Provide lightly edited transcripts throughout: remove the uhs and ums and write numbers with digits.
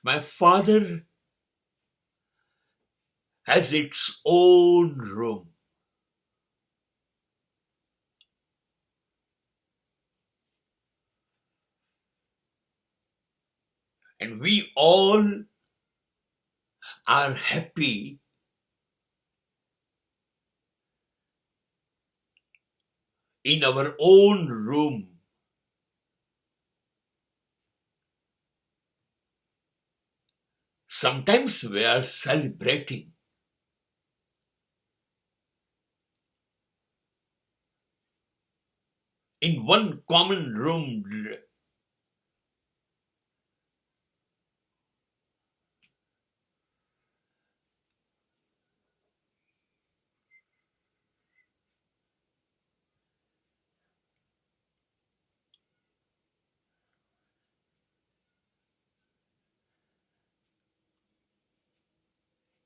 My father has its own room. And we all are happy in our own room. Sometimes we are celebrating. In one common room.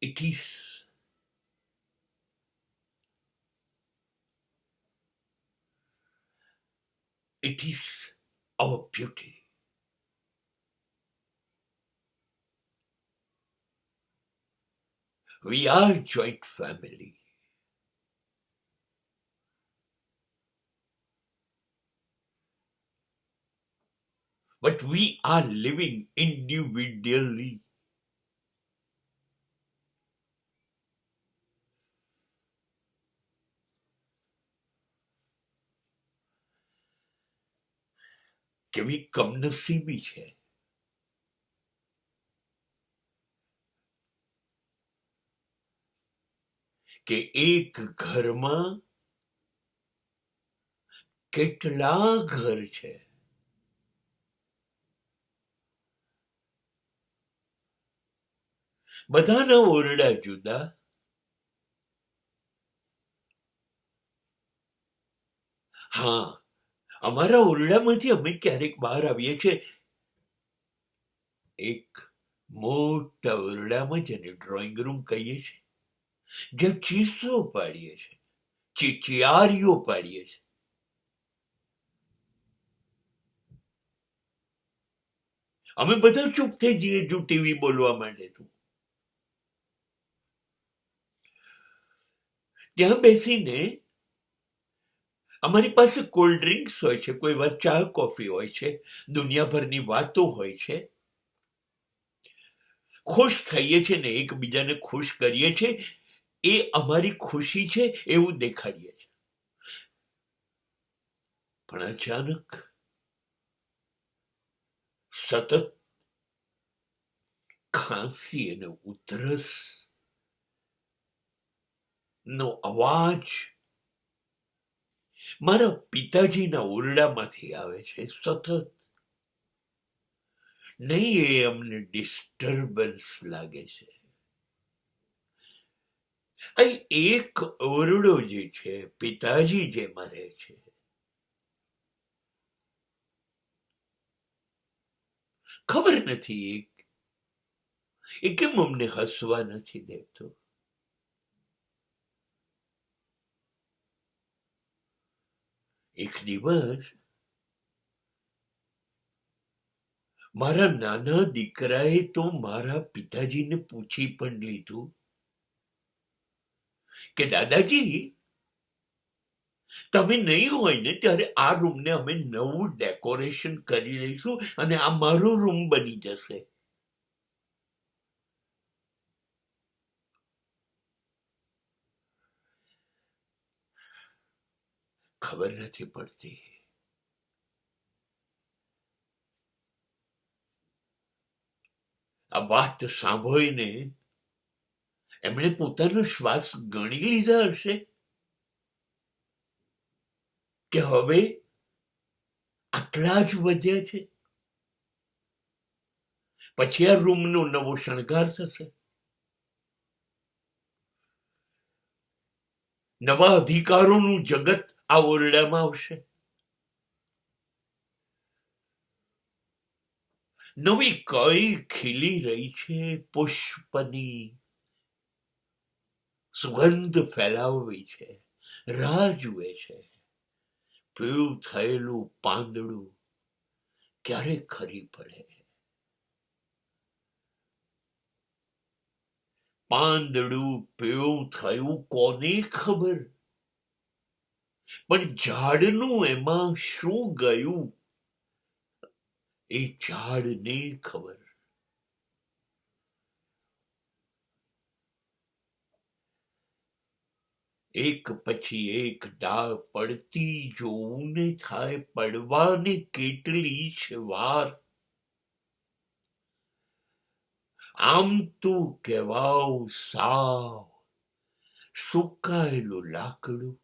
It is our beauty. We are joint family. But we are living individually. કેવી કમનસીબી છે કે એક ઘરમાં કેટલા ઘર છે. બધાના ઓરડા જુદા. હા, અમારા ઓરડામાંથી અમે ક્યારેક બહાર આવીએ છીએ એક મોટા ઓરડામાં જેને ડ્રોઈંગ રૂમ કહીએ છીએ, જ્યાં ચીસો પાડીએ છીએ, ચીચિયારીઓ પાડીએ છીએ. અમે બધા ચૂપ થઈ જઈએ જો ટીવી બોલવા માંડે તો. ત્યાં બેસીને અમારી પાસે કોલ્ડ ડ્રિંક્સ હોય છે, કોઈ વાર ચા કોફી હોય છે, દુનિયાભરની વાતો હોય છે. ખુશ થઈએ છીએ ને એકબીજાને ખુશ કરીએ છીએ, એ અમારી ખુશી છે એવું દેખાડીએ છીએ. પણ અચાનક સતત ખાંસી અને ઉધરસ નો અવાજ મારા પિતાજીના ઓરડામાંથી આવે છે સતત. નહીં, એ અમને ડિસ્ટર્બન્સ લાગે છે. અહીં એક ઓરડો જે છે, પિતાજી જેમાં રહે છે, ખબર નથી એ કેમ અમને હસવા નથી દેતો. એક દિવસ મારા નાના દીકરાએ તો મારા પિતાજીને પૂછી પણ લીધું કે દાદાજી, તમે નહીં હોય ને ત્યારે આ રૂમને અમે નવું ડેકોરેશન કરી લઈશું અને આ મારો રૂમ બની જશે. ખબર નથી પડતી આ વાત સાંભળીને એમણે પોતાનો શ્વાસ ગણી લીધા હશે કે હવે આટલા જ વધ્યા છે, પછી આ રૂમનો નવો શણગાર થશે, નવા અધિકારોનું જગત આ ઓરડામાં આવશે, નવી કળી ખીલી રહી છે, પુષ્પની સુગંધ ફેલાવવી છે, રાહ જુએ છે. પીળું થયેલું પાંદડું ક્યારે ખરી પડે. પાંદડું પીળું થયું કોને ખબર, પણ ઝાડનું એમાં શું ગયું એ ઝાડને ખબર. એક પછી એક ડાળ પડતી જોવું ને થાય પડવાને કેટલી છે વાર. આમ તો કહેવાવ સાવ સુકાયેલું લાકડું,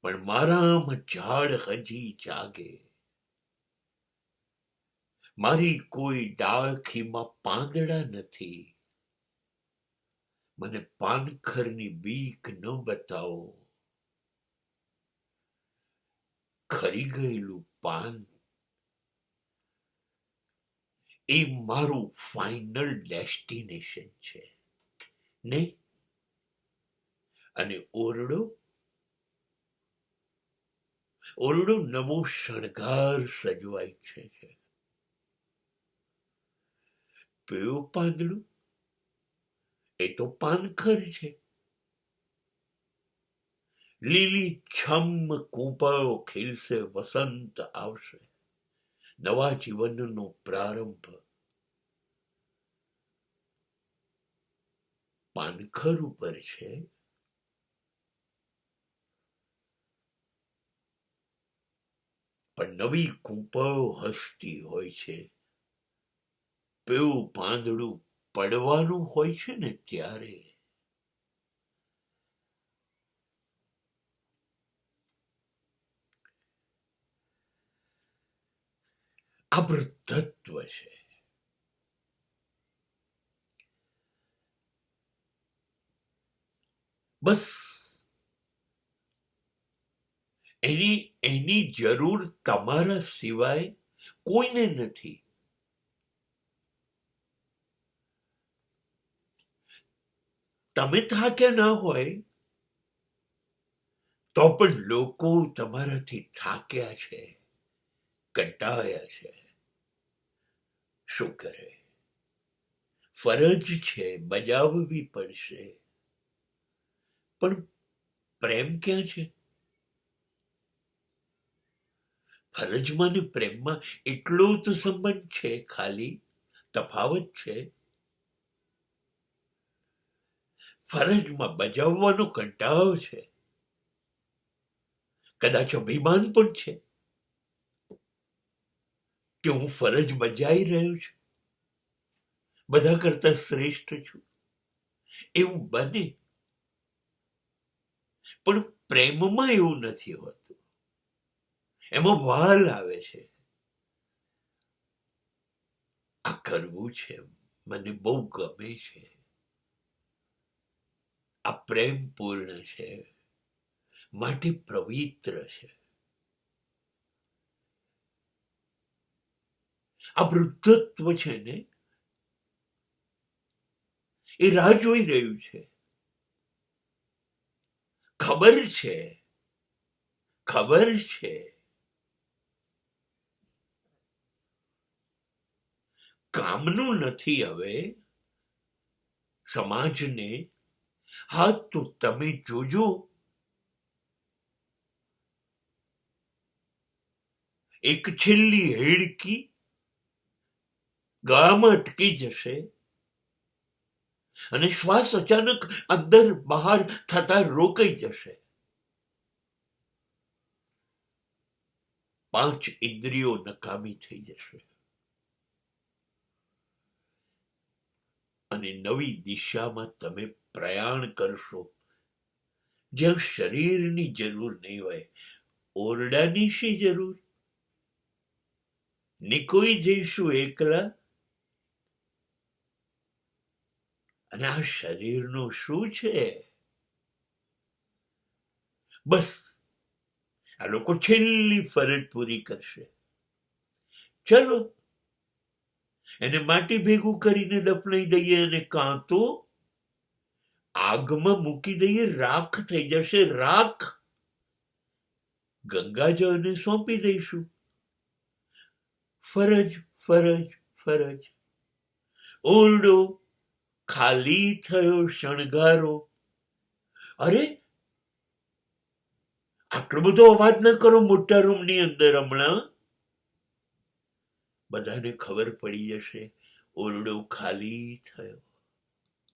પણ મારામાં ઝાડ હજી જાગે. મારી કોઈ ડાળખીમાં પાંદડા નથી, મને પાનખરની બીક ન બતાવો. ખરી ગયેલું પાન એ મારું ફાઇનલ ડેસ્ટિનેશન છે ને. અને ઓરડો નવો શણગાર સજવાય છે. પીળું પાંદડું એ તો પાનખર છે. લીલી છમ કૂંપળો ખીલશે, વસંત આવશે, નવા જીવનનો પ્રારંભ. પાનખર ઉપર છે, પણ નવી કૂંપળો હસતી હોય છે. પીળું પાંદડું પડવાનું હોય છે ને ત્યારે. આ વૃદ્ધત્વ છે. બસ એની જરૂર તમારા સિવાય કોઈને નથી. તમે થાક્યા ના હોય તો પણ લોકો તમારાથી થાક્યા છે, કંટાળ્યા છે. શું કરે? ફરજ છે, બજાવવી પડશે. પણ પ્રેમ ક્યાં છે? ફરજમાં ને પ્રેમમાં એટલો તો સંબંધ છે, ખાલી તફાવત છે. ફરજમાં બજાવવાનો કંટાળો છે, કદાચ અભિમાન પણ છે કે હું ફરજ બજાવી રહ્યો છું, બધા કરતા શ્રેષ્ઠ છું. એવું બને, પણ પ્રેમમાં એવું નથી હોતું. એમાં વાલ આવે છે. આ કરવું છે, મને બહુ ગમે છે, આ પ્રેમ પૂર્ણ છે, માટે પવિત્ર છે. આ વૃદ્ધત્વ છે ને, એ રાહ જોઈ રહ્યું છે. ખબર છે કામનું નથી હવે સમાજને. હા, તો તમે જોજો, એક છેલ્લી હેડકી ગળામાં અટકી જશે અને શ્વાસ અચાનક અંદર બહાર થતા રોકાઈ જશે. 5 ઇન્દ્રિયો નકામી થઈ જશે અને નવી દિશામાં તમે પ્રયાણ કરશો, જ્યાં શરીરની જરૂર નહીં હોય. ઓરડાની શી જરૂર? નીકળી જઈશું એકલા. અને આ શરીરનું શું છે? બસ આ લોકો છેલ્લી ફરજ પૂરી કરશે. ચલો એને માટી ભેગું કરીને દફનાઈ દઈએ, અને કાં તો આગમાં મૂકી દઈએ, રાખ થઈ જશે. રાખ ગંગાજળને સોંપી દઈશું. ફરજ ફરજ ફરજ. ઓરડો ખાલી થયો શણગારો. અરે આટલો બધો અવાજ ન કરો મોટા રૂમની અંદર હમણાં. બધાને ખબર પડી જશે ઓરડો ખાલી થયો.